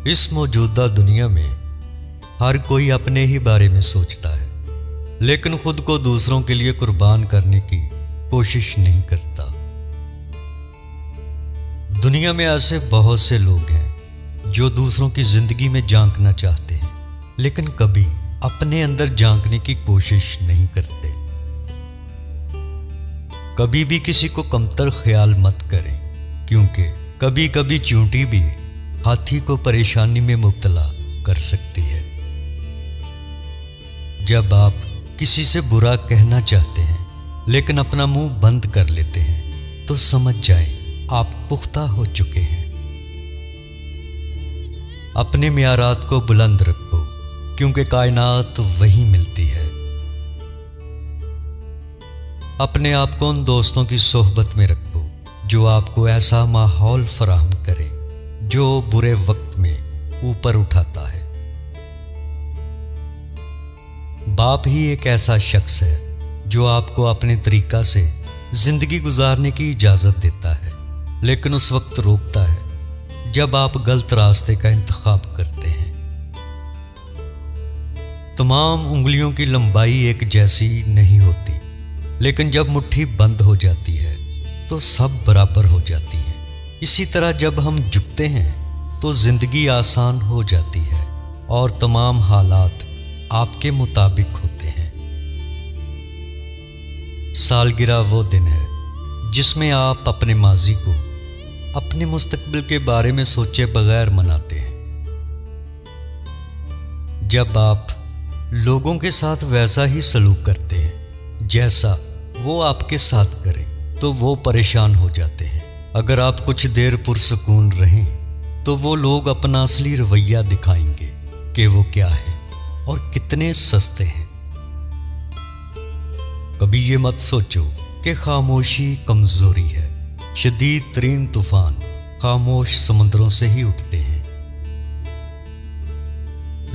اس موجودہ دنیا میں ہر کوئی اپنے ہی بارے میں سوچتا ہے، لیکن خود کو دوسروں کے لیے قربان کرنے کی کوشش نہیں کرتا۔ دنیا میں ایسے بہت سے لوگ ہیں جو دوسروں کی زندگی میں جھانکنا چاہتے ہیں، لیکن کبھی اپنے اندر جھانکنے کی کوشش نہیں کرتے۔ کبھی بھی کسی کو کمتر خیال مت کریں، کیونکہ کبھی کبھی چیونٹی بھی ہاتھی کو پریشانی میں مبتلا کر سکتی ہے۔ جب آپ کسی سے برا کہنا چاہتے ہیں لیکن اپنا منہ بند کر لیتے ہیں تو سمجھ جائیں آپ پختہ ہو چکے ہیں۔ اپنے معیارات کو بلند رکھو، کیونکہ کائنات وہی ملتی ہے۔ اپنے آپ کو ان دوستوں کی صحبت میں رکھو جو آپ کو ایسا ماحول فراہم کرے جو برے وقت میں اوپر اٹھاتا ہے۔ باپ ہی ایک ایسا شخص ہے جو آپ کو اپنے طریقہ سے زندگی گزارنے کی اجازت دیتا ہے، لیکن اس وقت روکتا ہے جب آپ غلط راستے کا انتخاب کرتے ہیں۔ تمام انگلیوں کی لمبائی ایک جیسی نہیں ہوتی، لیکن جب مٹھی بند ہو جاتی ہے تو سب برابر ہو جاتی ہیں۔ اسی طرح جب ہم جھکتے ہیں تو زندگی آسان ہو جاتی ہے اور تمام حالات آپ کے مطابق ہوتے ہیں۔ سالگرہ وہ دن ہے جس میں آپ اپنے ماضی کو اپنے مستقبل کے بارے میں سوچے بغیر مناتے ہیں۔ جب آپ لوگوں کے ساتھ ویسا ہی سلوک کرتے ہیں جیسا وہ آپ کے ساتھ کریں تو وہ پریشان ہو جاتے ہیں۔ اگر آپ کچھ دیر پرسکون رہیں تو وہ لوگ اپنا اصلی رویہ دکھائیں گے کہ وہ کیا ہے اور کتنے سستے ہیں۔ کبھی یہ مت سوچو کہ خاموشی کمزوری ہے۔ شدید ترین طوفان خاموش سمندروں سے ہی اٹھتے ہیں۔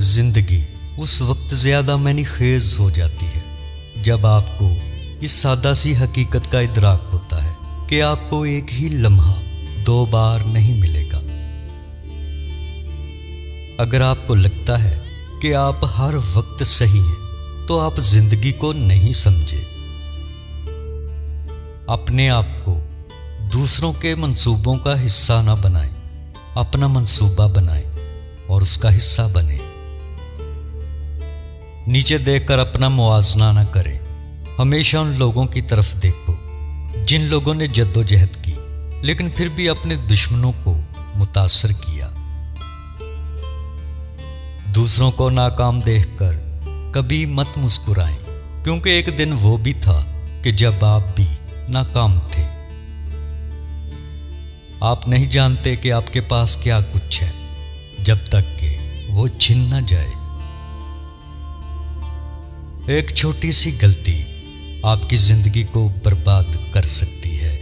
زندگی اس وقت زیادہ معنی خیز ہو جاتی ہے جب آپ کو اس سادہ سی حقیقت کا ادراک ہوتا ہے کہ آپ کو ایک ہی لمحہ 2 بار نہیں ملے گا۔ اگر آپ کو لگتا ہے کہ آپ ہر وقت صحیح ہیں تو آپ زندگی کو نہیں سمجھے۔ اپنے آپ کو دوسروں کے منصوبوں کا حصہ نہ بنائیں، اپنا منصوبہ بنائیں اور اس کا حصہ بنیں۔ نیچے دیکھ کر اپنا موازنہ نہ کریں، ہمیشہ ان لوگوں کی طرف دیکھو جن لوگوں نے جد و جہد کی لیکن پھر بھی اپنے دشمنوں کو متاثر کیا۔ دوسروں کو ناکام دیکھ کر کبھی مت مسکرائیں، کیونکہ ایک دن وہ بھی تھا کہ جب آپ بھی ناکام تھے۔ آپ نہیں جانتے کہ آپ کے پاس کیا کچھ ہے جب تک کہ وہ چھن نہ جائے۔ ایک چھوٹی سی غلطی آپ کی زندگی کو برباد کر سکتی ہے۔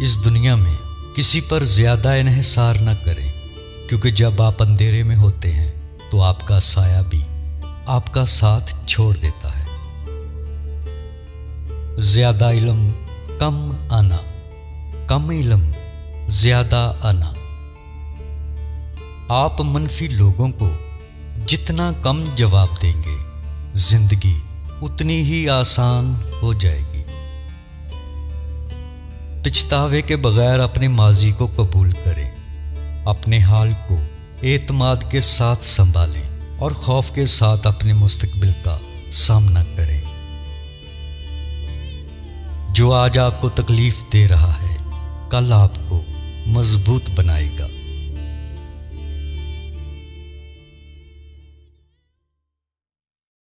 اس دنیا میں کسی پر زیادہ انحصار نہ کریں، کیونکہ جب آپ اندھیرے میں ہوتے ہیں تو آپ کا سایہ بھی آپ کا ساتھ چھوڑ دیتا ہے۔ زیادہ علم کم آنا، کم علم زیادہ آنا۔ آپ منفی لوگوں کو جتنا کم جواب دیں گے، زندگی اتنی ہی آسان ہو جائے گی۔ پچھتاوے کے بغیر اپنے ماضی کو قبول کریں، اپنے حال کو اعتماد کے ساتھ سنبھالیں اور خوف کے ساتھ اپنے مستقبل کا سامنا کریں۔ جو آج آپ کو تکلیف دے رہا ہے، کل آپ کو مضبوط بنائے گا۔